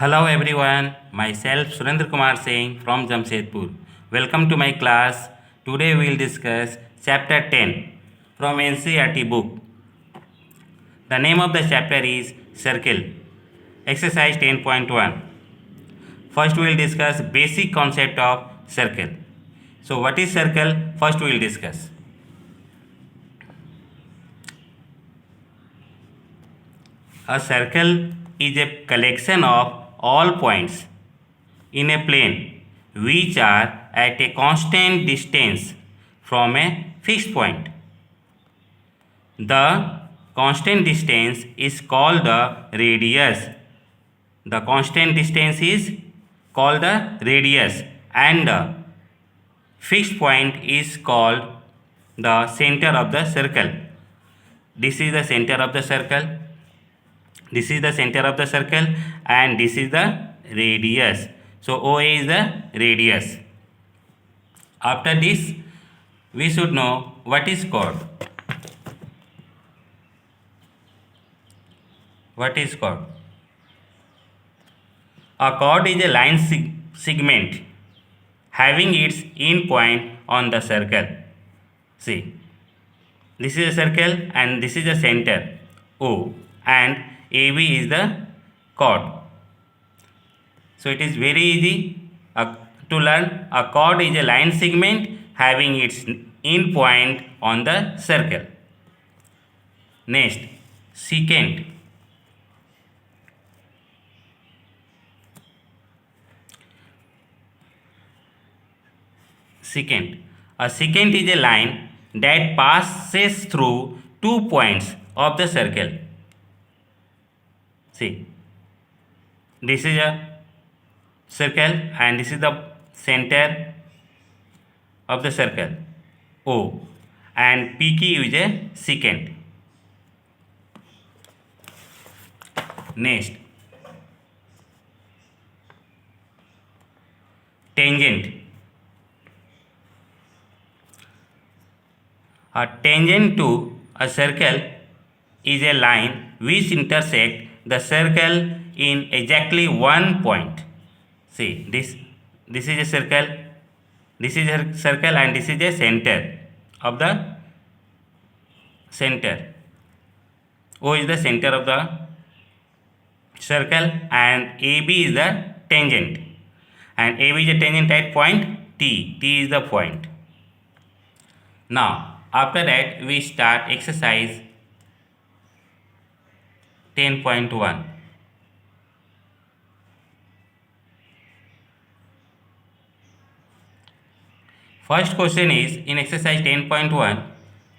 Hello everyone, myself Surendra Kumar Singh from Jamshedpur. Welcome to my class. Today we will discuss chapter 10 from NCERT book. The name of the chapter is Circle. Exercise 10.1. First we will discuss basic concept of circle. So what is circle? First we will discuss. A circle is a collection of all points in a plane which are at a constant distance from a fixed point. The constant distance is called the radius. The constant distance is called the radius and the fixed point is called the center of the circle. This is the center of the circle. This is the center of the circle and this is the radius. So OA is the radius. After this, we should know what is chord. What is chord? A chord is a line segment having its end point on the circle. See, this is a circle and this is the center O and AB is the chord. So it is very easy to learn. A chord is a line segment having its end point on the circle. Next, secant. Secant. A secant is a line that passes through 2 points of the circle. See, this is a circle and this is the center of the circle O and PQ is a secant. Next, tangent. A tangent to a circle is a line which intersects the circle in exactly one point. See, this is a circle, this is a circle and this is a center of the center. O is the center of the circle and AB is the tangent. And AB is a tangent at point T. T is the point. Now, after that, we start exercise 10.1. First question is in exercise 10.1,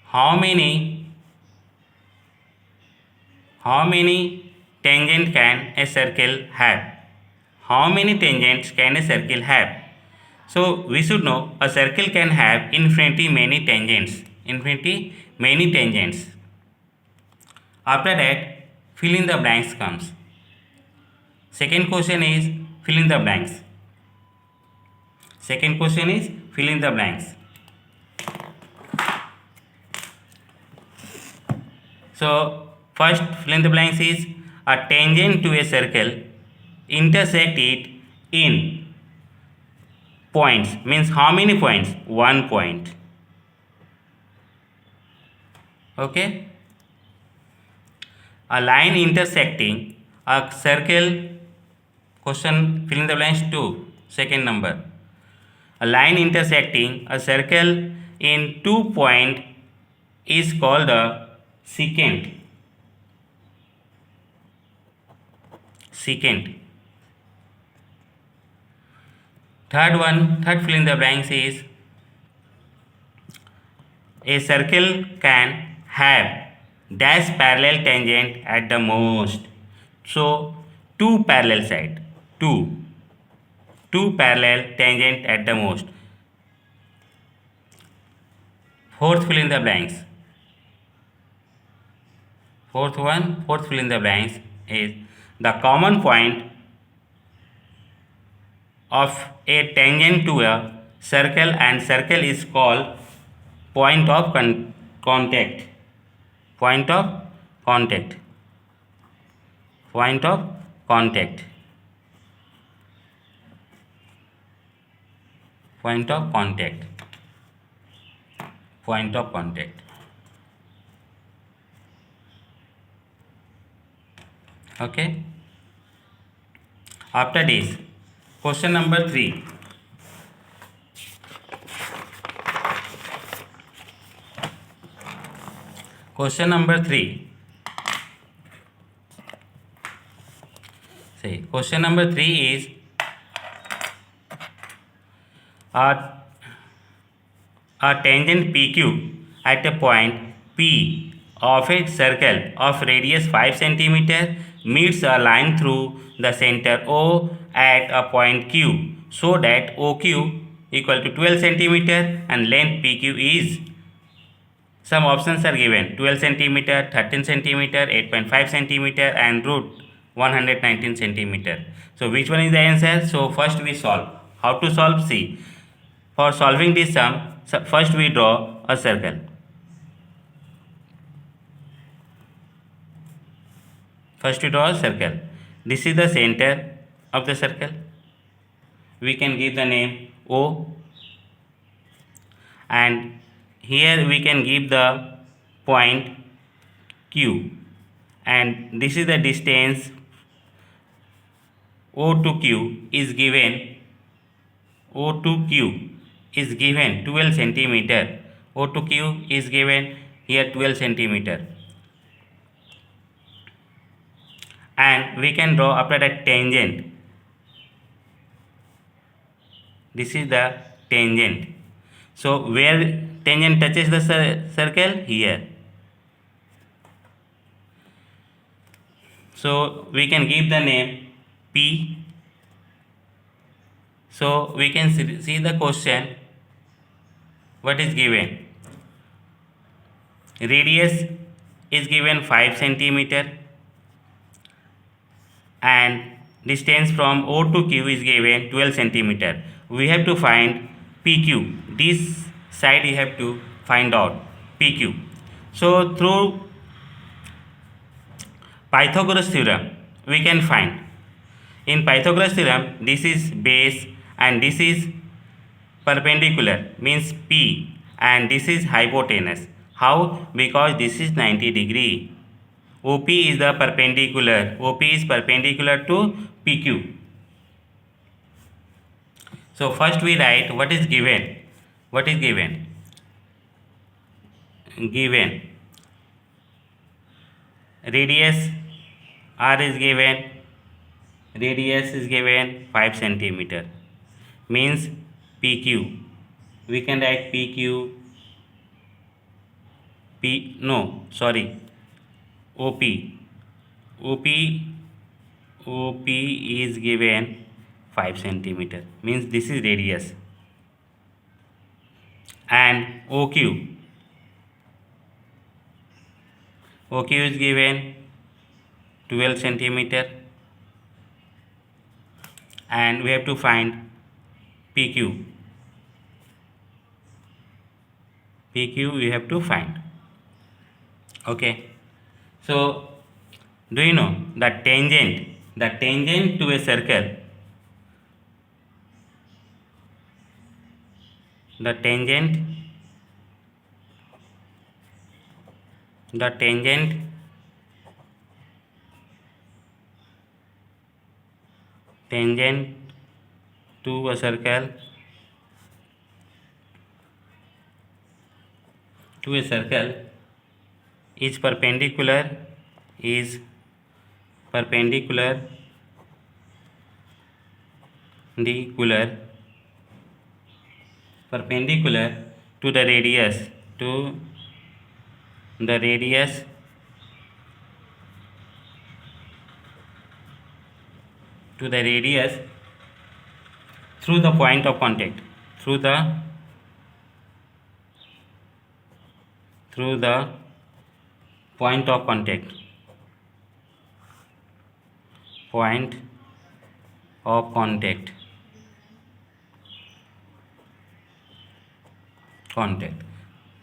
how many tangents can a circle have? How many tangents can a circle have? So we should know a circle can have infinity many tangents. After that, fill in the blanks comes. Second question is fill in the blanks. Second question is fill in the blanks. So first fill in the blanks is a tangent to a circle intersect it in points. Means how many points? 1 point. Okay. A line intersecting a circle. Question fill in the blanks 2. Second number. A line intersecting a circle in 2 points is called a secant. Secant. Third fill in the blanks is a circle can have dash parallel tangent at the most. So 2 parallel side. 2 parallel tangent at the most. Fourth fill in the blanks. Fourth fill in the blanks is the common point of a tangent to a circle and circle is called point of contact. Point of contact. point of contact, point of contact. Okay. After this, question number 3. Question number 3. Say, question number 3 is a tangent PQ at a point P of a circle of radius 5 cm meets a line through the center O at a point Q, so that OQ equal to 12 cm and length PQ is. Some options are given: 12 cm, 13 cm, 8.5 cm and root 119 cm. So which one is the answer? So first we solve. How to solve? See, for solving this sum, first we draw a circle. First we draw a circle. This is the center of the circle. We can give the name O, and here we can give the point Q, and this is the distance O to Q is given. O to Q is given 12 cm. O to Q is given here 12 cm. And we can draw after that tangent. This is the tangent. So where tangent touches the circle? Here. So we can give the name P. So we can see the question. What is given? Radius is given 5 cm and distance from O to Q is given 12 cm. We have to find PQ. This side you have to find out PQ. So through Pythagoras theorem we can find. In Pythagoras theorem, this is base and this is perpendicular, means P, and this is hypotenuse. How? Because this is 90 degree. OP is the perpendicular. OP is perpendicular to PQ. So first we write what is given. What is given? Given radius R is given. Radius is given 5 cm. Means PQ. We can write PQ. OP. OP is given 5 cm. Means this is radius. And OQ. OQ is given 12 cm. And we have to find PQ. PQ we have to find. Okay. So do you know the tangent to a circle, the tangent to a circle is perpendicular to the radius through the point of contact, through the point of contact,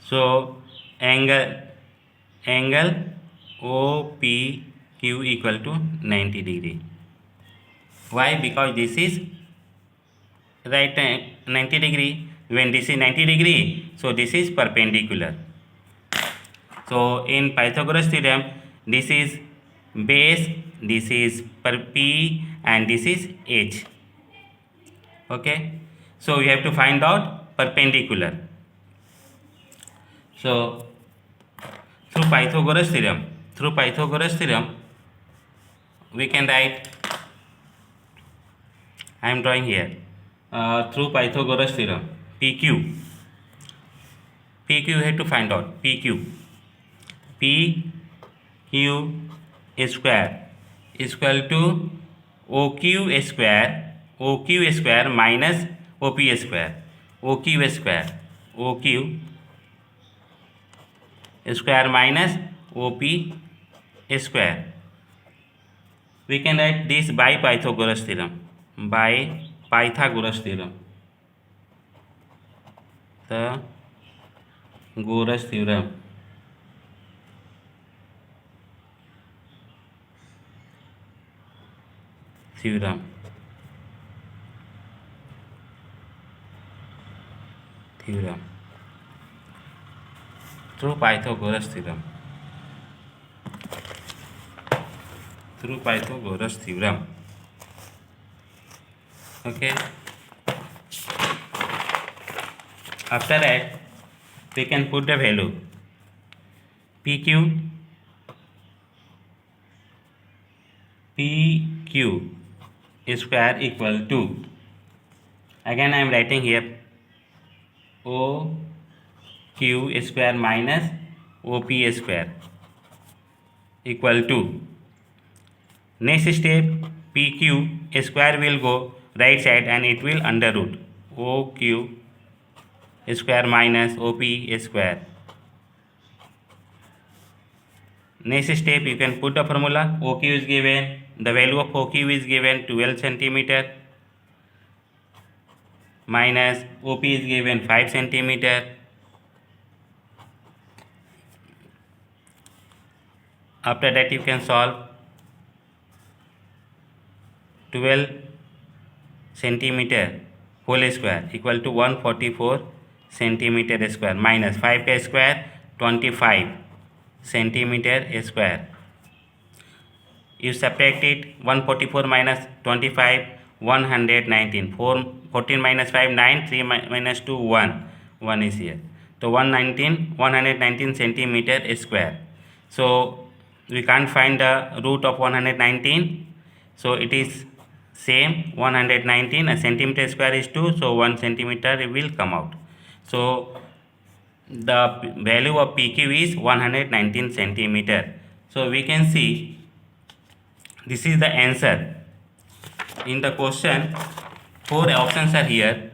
So angle OPQ equal to 90 degree. Why? Because this is right 90 degree. When this is 90 degree, so this is perpendicular. So in Pythagoras theorem, this is base, this is per P, and this is H. Okay, so we have to find out perpendicular. So through Pythagoras theorem, we can write. I am drawing here. Through Pythagoras theorem, PQ you have to find out. PQ square is equal to OQ square minus OP square. OQ square minus OP square. We can write this by Pythagoras theorem. The Pythagoras theorem. Theorem through Pythagoras theorem. Okay, after that we can put the value PQ square equal to, again I am writing here, OQ square minus OP square equal to, next step PQ square will go right side and it will under root OQ square minus OP square. Next step you can put the formula. OQ is given, the value of OQ is given 12 centimeter minus OP is given 5 centimeter. After that you can solve. 12 centimeter whole square equal to 144 centimeter square minus 5 square 25 centimeter square. You subtract it, 144 minus 25, 119. 14 minus 5, 9, 3 minus 2, 1. 1 is here. So 119 centimeter square. So we can't find the root of 119. So it is same 119, a centimeter square is 2, so 1 centimeter will come out. So the value of PQ is 119 centimeter. So we can see this is the answer. In the question, 4 options are here: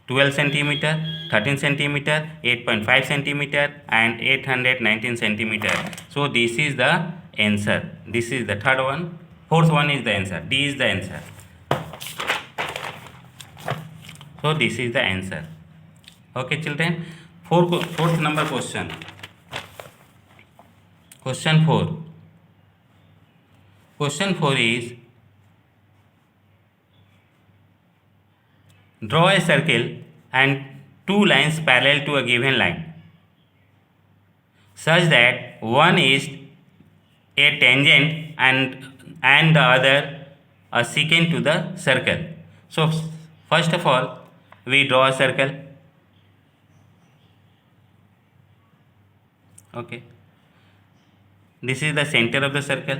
12 centimeter, 13 centimeter, 8.5 centimeter, and 819 centimeter. So this is the answer. This is the third one. Fourth one is the answer. D is the answer. So this is the answer. Okay, children. Fourth number question. Question 4. Question 4 is, draw a circle and 2 lines parallel to a given line such that one is a tangent and the other a secant to the circle. So first of all we draw a circle. Okay, this is the center of the circle.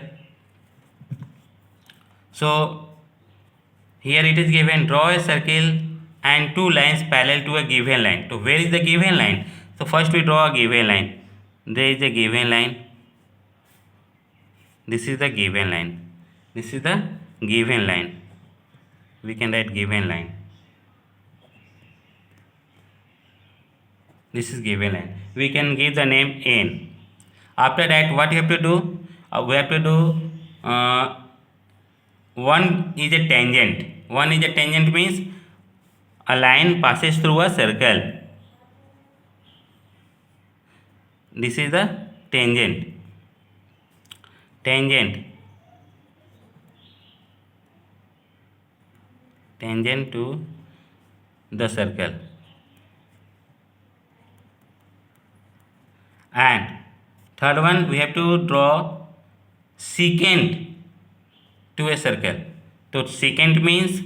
So here it is given, draw a circle and 2 lines parallel to a given line. So where is the given line? So first we draw a given line. There is a given line. This is the given line. This is the given line. We can write given line. This is given line. We can give the name N. After that what you have to do? We have to do one is a tangent. One is a tangent means a line passes through a circle. This is the tangent. Tangent to the circle. And third one, we have to draw secant to a circle. So secant means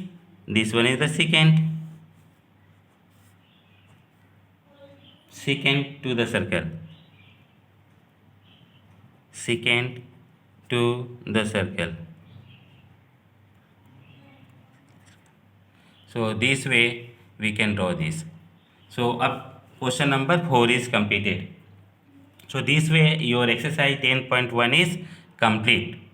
this one is the secant. Secant to the circle. Secant to the circle. So this way we can draw this. So up question number 4 is completed. So this way your exercise 10.1 is complete.